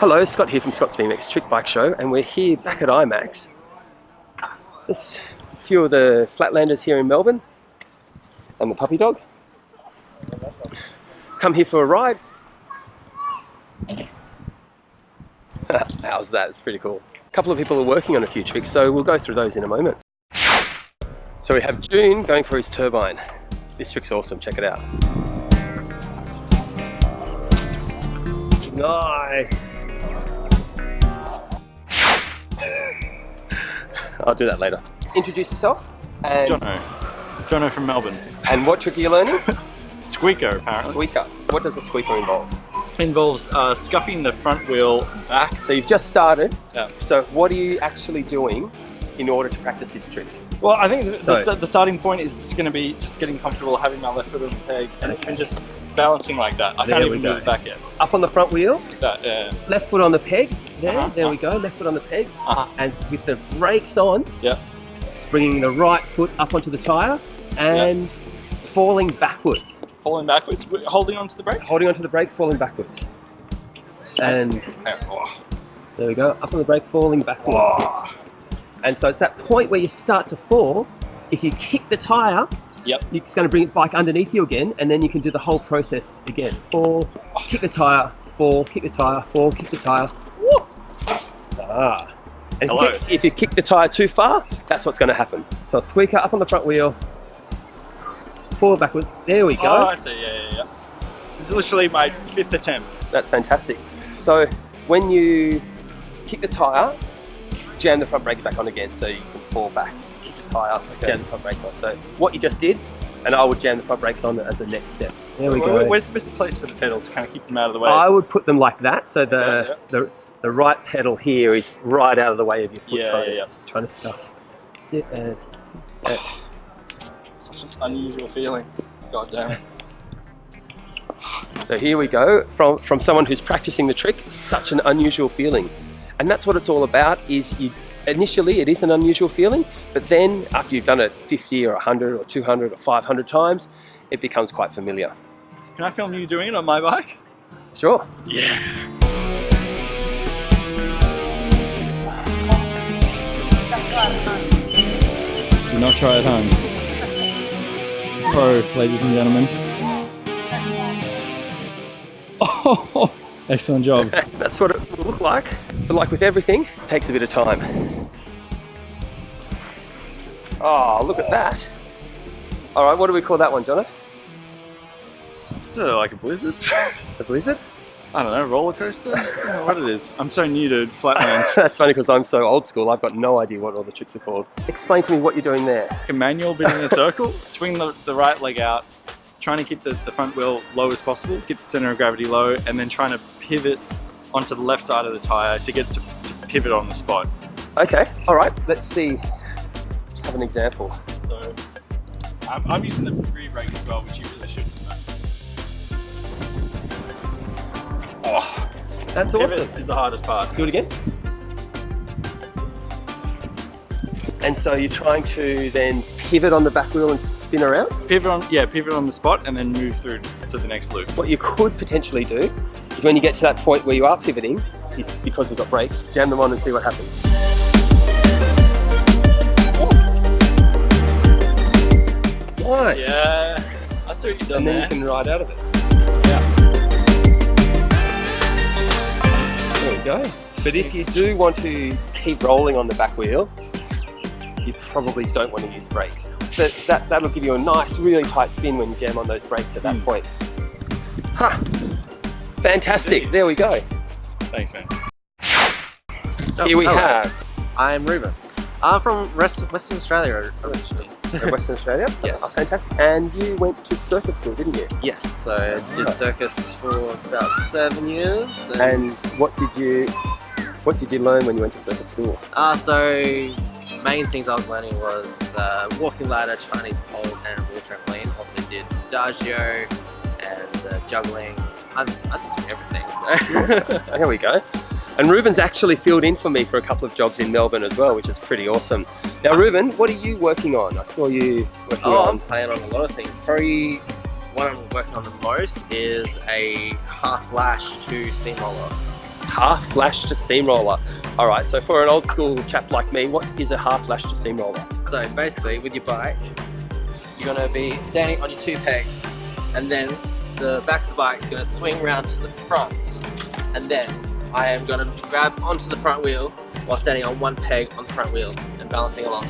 Hello, Scott here from Scott's Imax Trick Bike Show, and we're here back at Imax. There's a few of the Flatlanders here in Melbourne, and the puppy dog. Come here for a ride. How's that? It's pretty cool. A couple of people are working on a few tricks, so we'll go through those in a moment. So we have June going for his turbine. This trick's awesome, check it out. Nice! I'll do that later. Introduce yourself. And Jono from Melbourne. And what trick are you learning? Squeaker, apparently. Squeaker. What does a squeaker involve? It involves scuffing the front wheel back. So you've just started. Yeah. So what are you actually doing in order to practice this trick? Well, I think the starting point is just going to be just getting comfortable, having my left foot on the peg, and just balancing like that. I can't even move it back yet. Up on the front wheel. Like that, yeah. Left foot on the peg. There we go. Left foot on the peg. And with the brakes on. Yeah. Bringing the right foot up onto the tyre and falling backwards. Falling backwards, holding onto the brake? Holding onto the brake, falling backwards. And there we go, up on the brake, falling backwards. And so it's that point where you start to fall. If you kick the tyre, it's going to bring it back underneath you again, and then you can do the whole process again. Fall, kick the tyre, fall, kick the tyre, fall, kick the tyre. And if you kick the tyre too far, that's what's going to happen. So a squeaker up on the front wheel, forward backwards. There we go. Oh, I see. Yeah. This is literally my 5th attempt. That's fantastic. So when you kick the tyre, jam the front brakes back on again, so you can fall back. Kick the tyre, jam the front brakes on. So what you just did, and I would jam the front brakes on as the next step. There we go. Where's the best place for the pedals to kind of keep them out of the way? I would put them like that, so the right pedal here is right out of the way of your foot trying to scuff. That's it. Such an unusual feeling. God damn it. So here we go, from someone who's practicing the trick, such an unusual feeling. And that's what it's all about, is initially it is an unusual feeling, but then after you've done it 50 or 100 or 200 or 500 times, it becomes quite familiar. Can I film you doing it on my bike? Sure. Yeah. Do not try at home. Pro, ladies and gentlemen. Oh, excellent job. That's what it will look like. But like with everything, it takes a bit of time. Oh, look at that. All right, what do we call that one, Jono? It's like a blizzard. A blizzard? I don't know, roller coaster? I don't know what it is. I'm so new to Flatland. That's funny because I'm so old school, I've got no idea what all the tricks are called. Explain to me what you're doing there. A manual bit in a circle, swing the right leg out, trying to keep the front wheel low as possible, keep the center of gravity low, and then trying to pivot onto the left side of the tyre to get to pivot on the spot. Okay, all right, let's see. Have an example. So, I'm using the rear brake as well, which you really shouldn't. Oh, that's awesome. Pivot is the hardest part. Do it again. And so you're trying to then pivot on the back wheel and spin around? Pivot on the spot and then move through to the next loop. What you could potentially do is when you get to that point where you are pivoting, is because we've got brakes, jam them on and see what happens. Nice. Yeah, I see what you've done. And then you can ride out of it. Yeah. There we go. But if you do want to keep rolling on the back wheel, you probably don't want to use brakes. But that'll give you a nice, really tight spin when you jam on those brakes at that point. Fantastic. There we go. Thanks, man. Here we have. I'm Reuben. I'm from Western Australia originally. Western Australia? Yes. Oh, fantastic. And you went to circus school, didn't you? Yes, so I did circus for about 7 years. And what did you learn when you went to circus school? So main things I was learning was walking ladder, Chinese pole, and wall trampoline. Also did Adagio and juggling. I just do everything. So. There we go. And Reuben's actually filled in for me for a couple of jobs in Melbourne as well, which is pretty awesome. Now, Reuben, what are you working on? I saw you working on... I'm playing on a lot of things. Probably what I'm working on the most is a half lash to steamroller. Half flash to steamroller. All right, so for an old school chap like me, what is a half flash to steamroller? So basically, with your bike, you're going to be standing on your 2 pegs, and then the back of the bike is going to swing around to the front, and then I am going to grab onto the front wheel while standing on 1 peg on the front wheel and balancing along.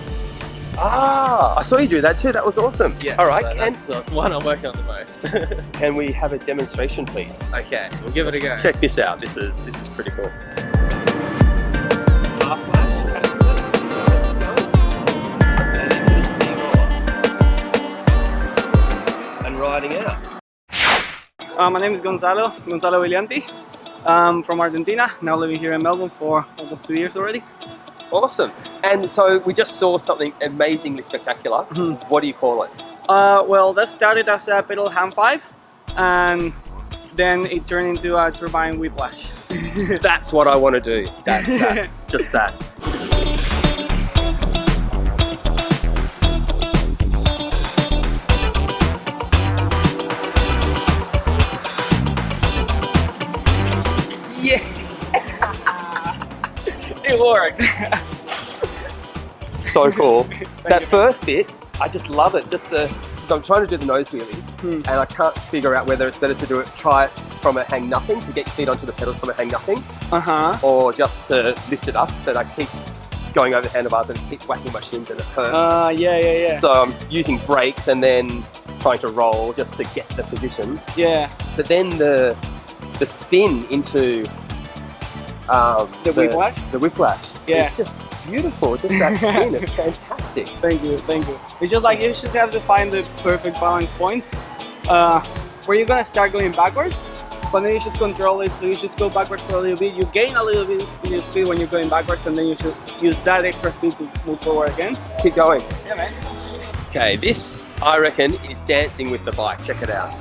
Ah, I saw you do that too. That was awesome. Yeah. All right. So that's the one I'm working on the most. Can we have a demonstration, please? Okay, we'll give it a go. Check this out. This is pretty cool. Half flash, and into the steamroller, and riding out. My name is Gonzalo Villanti. I'm from Argentina, now living here in Melbourne for almost 2 years already. Awesome. And so we just saw something amazingly spectacular. What do you call it? Well, that started as a pedal hand 5, and then it turned into a turbine whiplash. That's what I want to do. That. Just that. Yeah! It worked! So cool. That first bit, I just love it. I'm trying to do the nose wheelies, and I can't figure out whether it's better to try it from a hang nothing, to get your feet onto the pedals from a hang nothing, or just lift it up, but I keep going over the handlebars and keep whacking my shins and it hurts. Yeah. So I'm using brakes and then trying to roll just to get the position. Yeah. But then the spin into The whiplash? The whiplash. Yeah. It's just beautiful. Just that spin. It's fantastic. Thank you. It's just like you just have to find the perfect balance point where you're gonna start going backwards, but then you just control it. So you just go backwards for a little bit. You gain a little bit in your speed when you're going backwards, and then you just use that extra speed to move forward again. Keep going. Yeah, man. Okay, this I reckon is dancing with the bike. Check it out.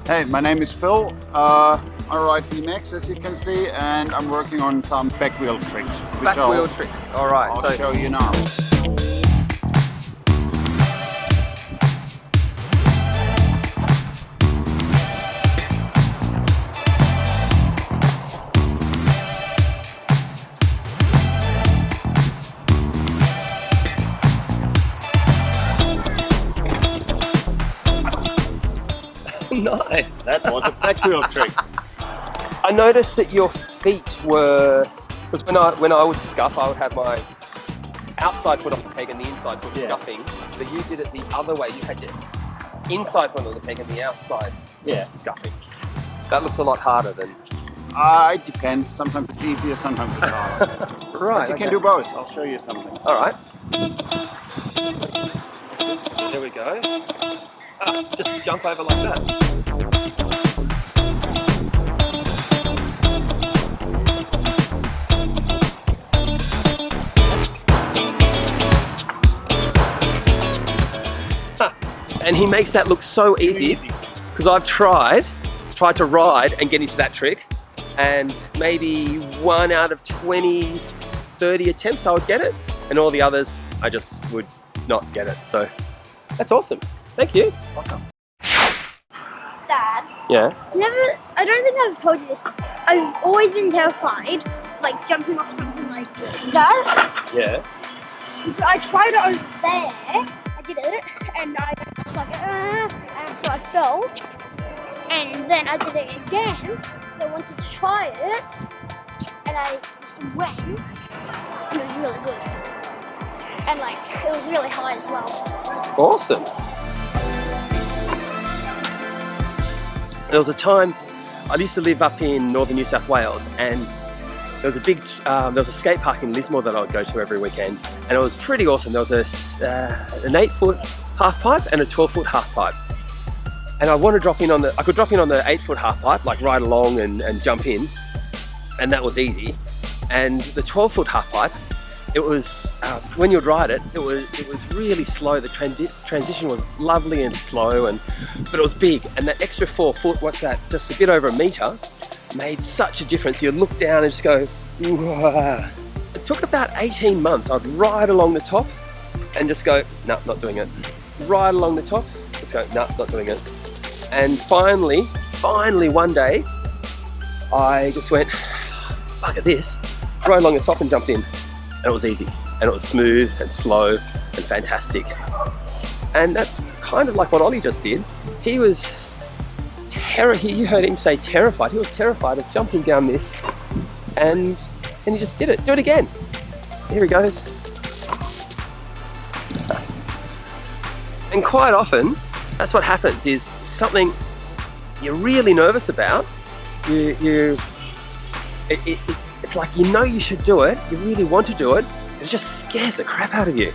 Hey, my name is Phil. I ride Imax, as you can see, and I'm working on some back wheel tricks. Back wheel tricks. All right. I'll show you now. Nice. That was a back wheel trick. I noticed that your feet were, because when I would scuff, I would have my outside foot on the peg and the inside foot scuffing, but you did it the other way. You had your inside foot on the peg and the outside scuffing. That looks a lot harder than... It depends. Sometimes it's easier, sometimes it's harder. Right. You can do both. I'll show you something. All right. There we go. Just jump over like that. And he makes that look so easy because I've tried to ride and get into that trick, and maybe 1 out of 20, 30 attempts I would get it, and all the others I just would not get it. So that's awesome. Thank you. Welcome. Dad, Yeah. I don't think I've told you this. I've always been terrified of like jumping off something like that. Yeah. So I tried it over there. I did it, and I was like, and so I fell. And then I did it again. So I wanted to try it, and I just went. And it was really good. And like, it was really high as well. Awesome. There was a time, I used to live up in northern New South Wales, and there was there was a skate park in Lismore that I would go to every weekend, and it was pretty awesome. There was an 8-foot half pipe and a 12-foot half pipe. And I could drop in on the 8-foot half pipe, like ride along and jump in, and that was easy. And the 12-foot half pipe, it was when you'd ride it, it was really slow. The transition was lovely and slow, but it was big. And that extra 4 foot, what's that? Just a bit over a metre, made such a difference. You look down and just go, wah. It took about 18 months. I'd ride along the top and just go, no, not doing it. Ride along the top, let's go, no, not doing it. And finally one day, I just went, fuck at this, rode along the top and jumped in. And it was easy, and it was smooth and slow and fantastic. And that's kind of like what Ollie just did. He was you heard him say terrified. He was terrified of jumping down this, and he just did it. Do it again. Here he goes. And quite often, that's what happens, is something you're really nervous about, it's like you know you should do it, you really want to do it, it just scares the crap out of you.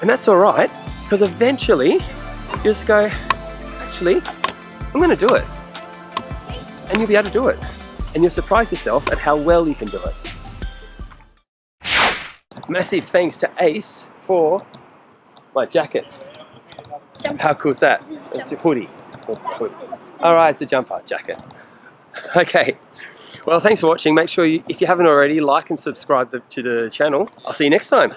And that's alright, because eventually you just go, actually, I'm going to do it. And you'll be able to do it. And you'll surprise yourself at how well you can do it. Massive thanks to Ace for my jacket. How cool is that? It's a hoodie. Alright, it's a jumper jacket. Okay, well thanks for watching. Make sure if you haven't already, like and subscribe to the channel. I'll see you next time.